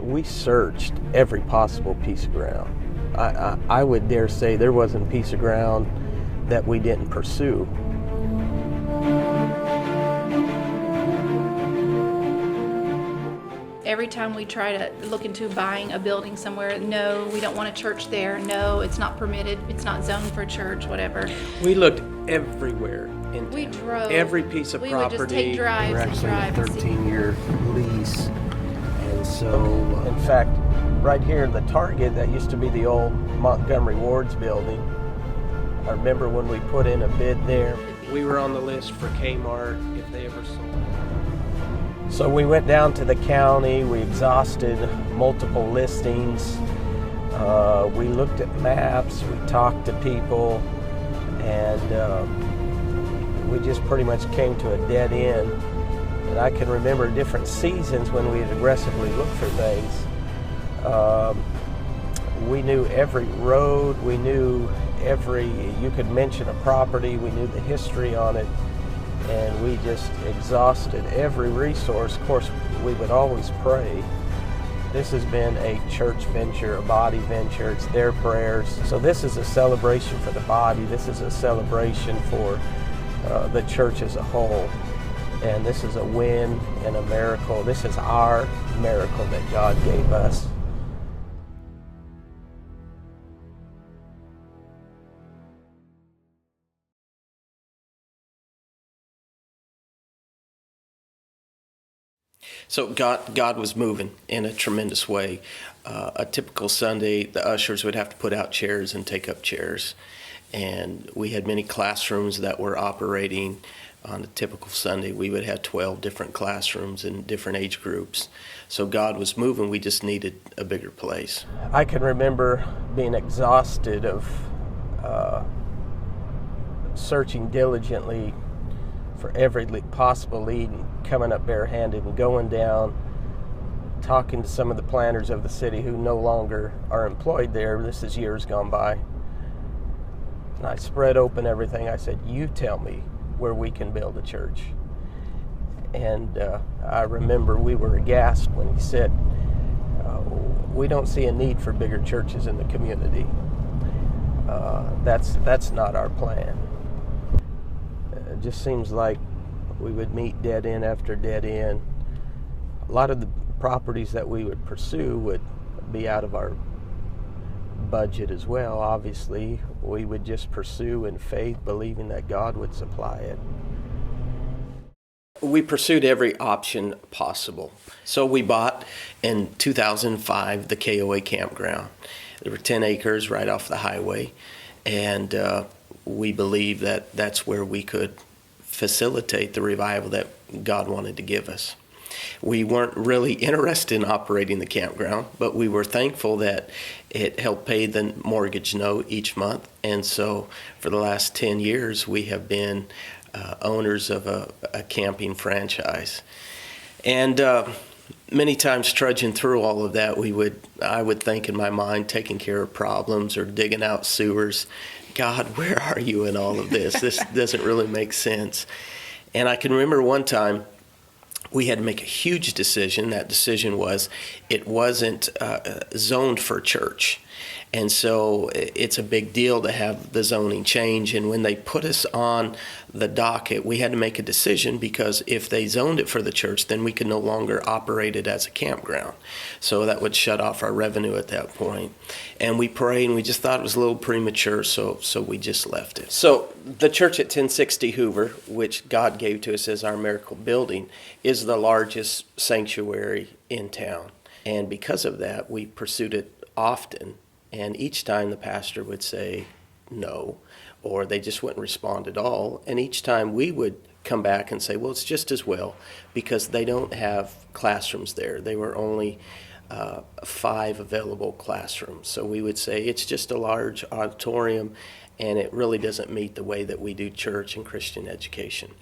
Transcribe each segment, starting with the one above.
We searched every possible piece of ground. I would dare say there wasn't a piece of ground that we didn't pursue. Every time we try to look into buying a building somewhere, no, we don't want a church there, no, it's not permitted, it's not zoned for church, whatever. We looked everywhere. We drove. Every piece of property. We would just take drives We're and actually drive. a 13-year lease. And so, in fact, right here, the Target, that used to be the old Montgomery Ward's building. I remember when we put in a bid there, we were on the list for Kmart if they ever sold. So we went down to the county, we exhausted multiple listings, we looked at maps, we talked to people, and we just pretty much came to a dead end. And I can remember different seasons when we had aggressively looked for things. We knew every road, we knew you could mention a property, we knew the history on it, and we just exhausted every resource. Of course, we would always pray. This has been a church venture, a body venture. It's their prayers. So this is a celebration for the body. This is a celebration for the church as a whole. And this is a win and a miracle. This is our miracle that God gave us. So God was moving in a tremendous way. A typical Sunday, the ushers would have to put out chairs and take up chairs. And we had many classrooms that were operating. On a typical Sunday, we would have 12 different classrooms in different age groups. So God was moving, we just needed a bigger place. I can remember being exhausted of searching diligently for every possible lead and coming up barehanded and going down, talking to some of the planners of the city who no longer are employed there. This is years gone by. And I spread open everything. I said, you tell me where we can build a church. And I remember we were aghast when he said, we don't see a need for bigger churches in the community. That's not our plan. It just seems like we would meet dead end after dead end. A lot of the properties that we would pursue would be out of our budget as well. Obviously, we would just pursue in faith, believing that God would supply it. We pursued every option possible. So we bought in 2005 the KOA campground. There were 10 acres right off the highway, and we believed that that's where we could facilitate the revival that God wanted to give us. We weren't really interested in operating the campground, but we were thankful that it helped pay the mortgage note each month. And so for the last 10 years, we have been owners of a camping franchise. And many times trudging through all of that, I would think in my mind, taking care of problems or digging out sewers. God, where are you in all of this? This doesn't really make sense. And I can remember one time we had to make a huge decision. That decision was it wasn't zoned for church. And so it's a big deal to have the zoning change. And when they put us on the docket, we had to make a decision, because if they zoned it for the church, then we could no longer operate it as a campground. So that would shut off our revenue at that point. And we prayed, and we just thought it was a little premature, so we just left it. So the church at 1060 Hoover, which God gave to us as our miracle building, is the largest sanctuary in town. And because of that, we pursued it often. And each time the pastor would say no, or they just wouldn't respond at all. And each time we would come back and say, well, it's just as well, because they don't have classrooms there. They were only 5 available classrooms. So we would say it's just a large auditorium, and it really doesn't meet the way that we do church and Christian education.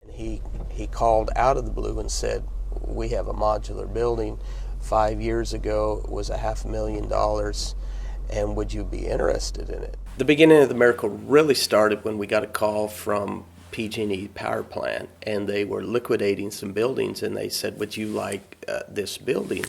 And he called out of the blue and said, we have a modular building. 5 years ago, it was $500,000, and would you be interested in it? The beginning of the miracle really started when we got a call from PG&E power plant, and they were liquidating some buildings, and they said, would you like this building?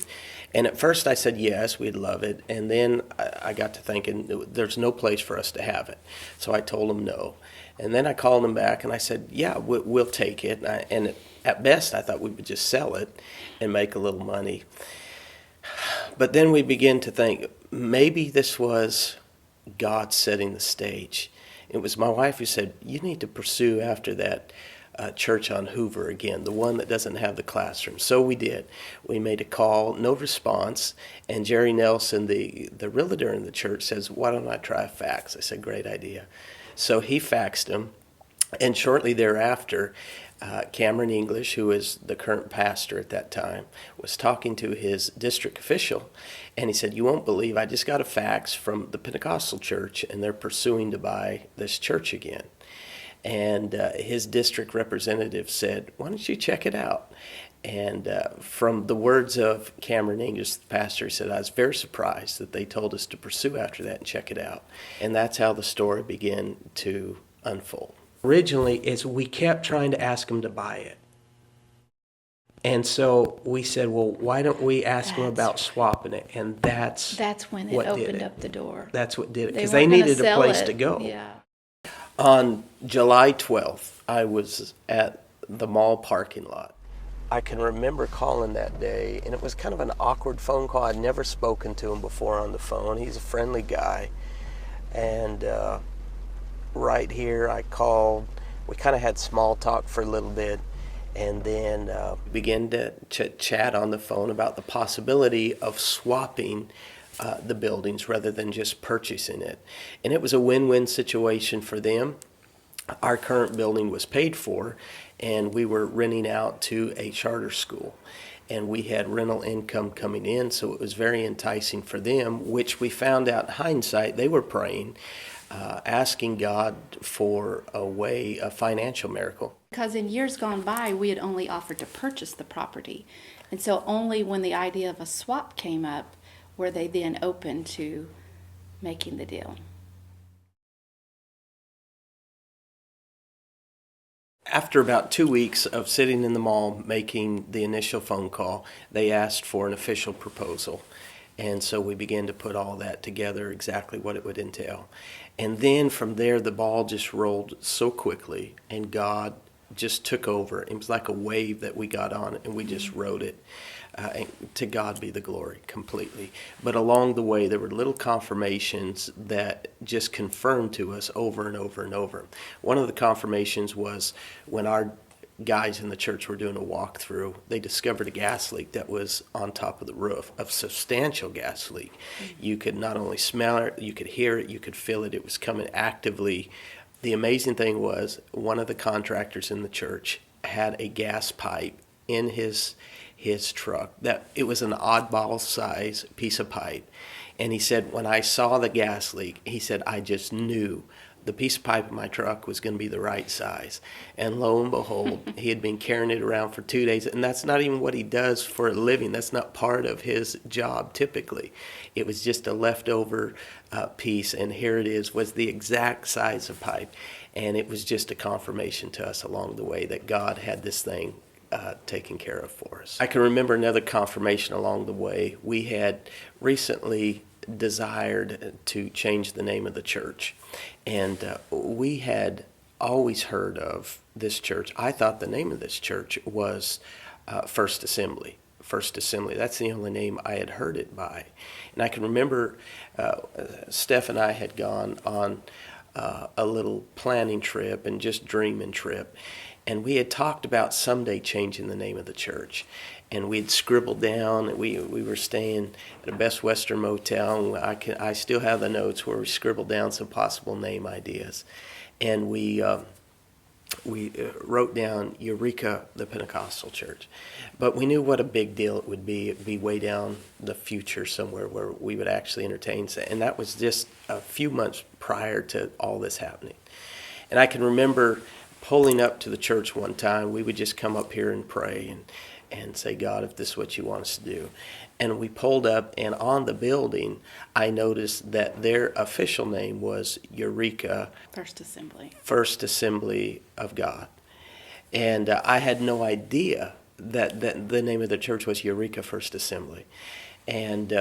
And at first I said yes, we'd love it, and then I got to thinking there's no place for us to have it. So I told them no. And then I called them back and I said, yeah, we'll take it. And at best I thought we would just sell it and make a little money. But then we began to think maybe this was God setting the stage. It was my wife who said, you need to pursue after that church on Hoover again, the one that doesn't have the classroom. So we did. We made a call, no response, and Jerry Nelson, the realtor in the church, says, why don't I try a fax? I said, great idea. So he faxed him, and shortly thereafter, Cameron English, who is the current pastor at that time, was talking to his district official, and he said, you won't believe, I just got a fax from the Pentecostal church, and they're pursuing to buy this church again. And his district representative said, why don't you check it out? And from the words of Cameron English, the pastor, he said, I was very surprised that they told us to pursue after that and check it out. And that's how the story began to unfold. Originally, we kept trying to ask them to buy it. And so we said, well, why don't we ask them about swapping it? And that's when it opened up the door. That's what did it, because they needed a place to go. Yeah. On July 12th, I was at the mall parking lot. I can remember calling that day, and it was kind of an awkward phone call. I'd never spoken to him before on the phone. He's a friendly guy. And right here, I called. We kind of had small talk for a little bit, and then began to chat on the phone about the possibility of swapping the buildings rather than just purchasing it. And it was a win-win situation for them. Our current building was paid for, and we were renting out to a charter school. And we had rental income coming in, so it was very enticing for them, which we found out in hindsight they were praying, asking God for a financial miracle. Because in years gone by, we had only offered to purchase the property. And so only when the idea of a swap came up were they then open to making the deal. After about 2 weeks of sitting in the mall making the initial phone call, they asked for an official proposal. And so we began to put all that together, exactly what it would entail. And then from there, the ball just rolled so quickly, and God just took over. It was like a wave that we got on, and we just rode it. And to God be the glory completely. But along the way, there were little confirmations that just confirmed to us over and over and over. One of the confirmations was when our guys in the church were doing a walkthrough, they discovered a gas leak that was on top of the roof, a substantial gas leak. You could not only smell it, you could hear it, you could feel it. It was coming actively. The amazing thing was one of the contractors in the church had a gas pipe in his truck. That it was an oddball size piece of pipe. And he said, when I saw the gas leak, he said, I just knew the piece of pipe in my truck was going to be the right size. And lo and behold, he had been carrying it around for 2 days. And that's not even what he does for a living. That's not part of his job typically. It was just a leftover piece. And here it is, was the exact size of pipe. And it was just a confirmation to us along the way that God had this thing taken care of for us. I can remember another confirmation along the way. We had recently desired to change the name of the church, and we had always heard of this church. I thought the name of this church was First Assembly. First Assembly, that's the only name I had heard it by. And I can remember Steph and I had gone on a little planning trip and just dreaming trip. And we had talked about someday changing the name of the church. And we had scribbled down, we were staying at a Best Western motel. I still have the notes where we scribbled down some possible name ideas. And we wrote down Eureka, the Pentecostal church. But we knew what a big deal it would be. It'd be way down the future somewhere where we would actually entertain. And that was just a few months prior to all this happening. And I can remember pulling up to the church one time. We would just come up here and pray, and say, God, if this is what you want us to do. And we pulled up, and on the building, I noticed that their official name was Eureka First Assembly of God. And I had no idea that the name of the church was Eureka First Assembly. And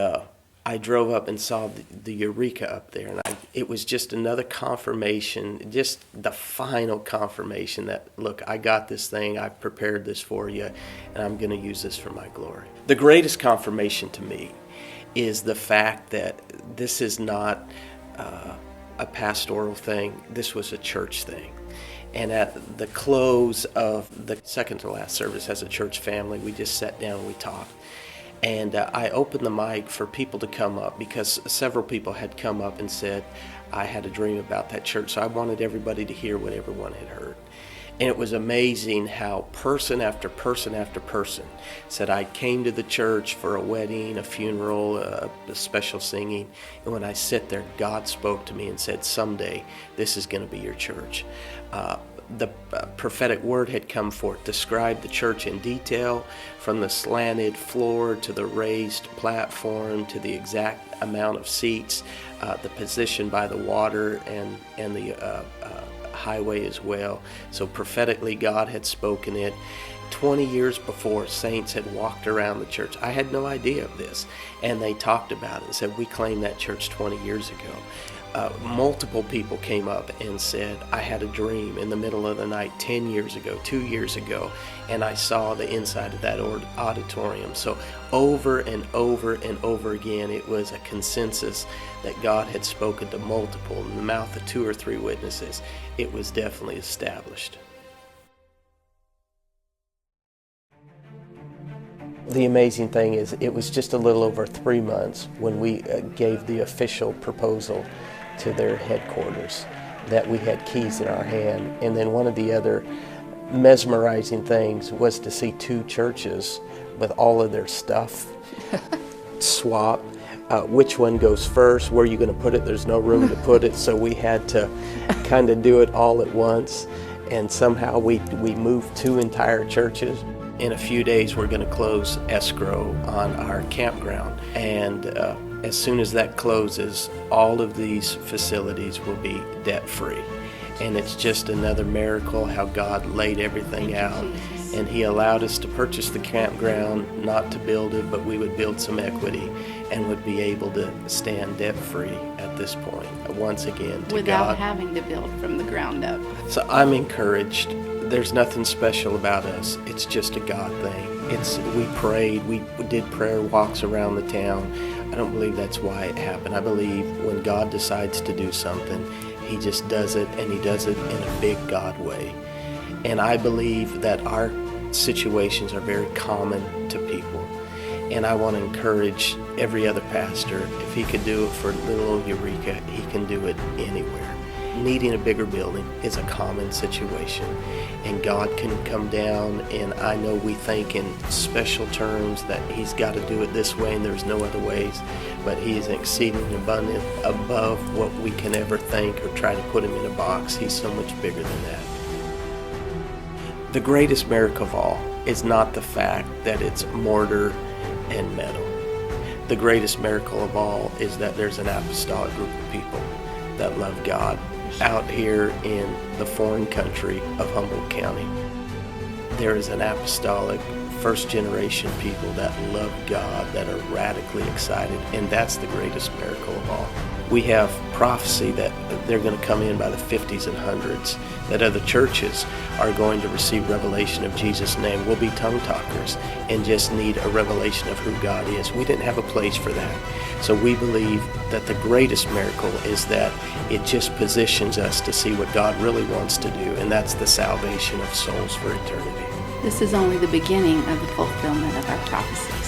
I drove up and saw the Eureka up there, and it was just another confirmation, just the final confirmation that, look, I got this thing, I prepared this for you, and I'm going to use this for my glory. The greatest confirmation to me is the fact that this is not a pastoral thing, this was a church thing. And at the close of the second to last service as a church family, we just sat down and we talked. And I opened the mic for people to come up because several people had come up and said, I had a dream about that church. So I wanted everybody to hear what everyone had heard. And it was amazing how person after person after person said, I came to the church for a wedding, a funeral, a special singing. And when I sat there, God spoke to me and said, someday this is going to be your church. The prophetic word had come forth, described the church in detail, from the slanted floor to the raised platform to the exact amount of seats, the position by the water and the highway as well. So prophetically, God had spoken it. 20 years before, saints had walked around the church. I had no idea of this, and they talked about it and said, we claimed that church 20 years ago. Multiple people came up and said, I had a dream in the middle of the night 10 years ago, 2 years ago, and I saw the inside of that auditorium. So over and over and over again, it was a consensus that God had spoken to multiple. In the mouth of 2 or 3 witnesses, it was definitely established. The amazing thing is, it was just a little over 3 months when we gave the official proposal to their headquarters that we had keys in our hand. And then one of the other mesmerizing things was to see 2 churches with all of their stuff swap. Which one goes first? Where are you going to put it? There's no room to put it, so we had to kind of do it all at once. And somehow we moved 2 entire churches. In a few days, we're going to close escrow on our campground. And as soon as that closes, all of these facilities will be debt-free. And it's just another miracle how God laid everything out. And He allowed us to purchase the campground, not to build it, but we would build some equity and would be able to stand debt-free at this point. Once again, to without God. having to build from the ground up. So I'm encouraged. There's nothing special about us. It's just a God thing. We prayed. We did prayer walks around the town. I don't believe that's why it happened. I believe when God decides to do something, He just does it, and He does it in a big God way. And I believe that our situations are very common to people. And I want to encourage every other pastor, if he could do it for little old Eureka, he can do it anywhere. Needing a bigger building is a common situation, and God can come down, and I know we think in special terms that He's got to do it this way and there's no other ways, but He is exceeding abundant above what we can ever think or try to put Him in a box. He's so much bigger than that. The greatest miracle of all is not the fact that it's mortar and metal. The greatest miracle of all is that there's an apostolic group of people that love God out here in the foreign country of Humboldt County. There is an apostolic first generation people that love God, that are radically excited, and that's the greatest miracle of all. We have prophecy that they're going to come in by the 50s and 100s, that other churches are going to receive revelation of Jesus' name. We'll be tongue talkers and just need a revelation of who God is. We didn't have a place for that. So we believe that the greatest miracle is that it just positions us to see what God really wants to do, and that's the salvation of souls for eternity. This is only the beginning of the fulfillment of our prophecies.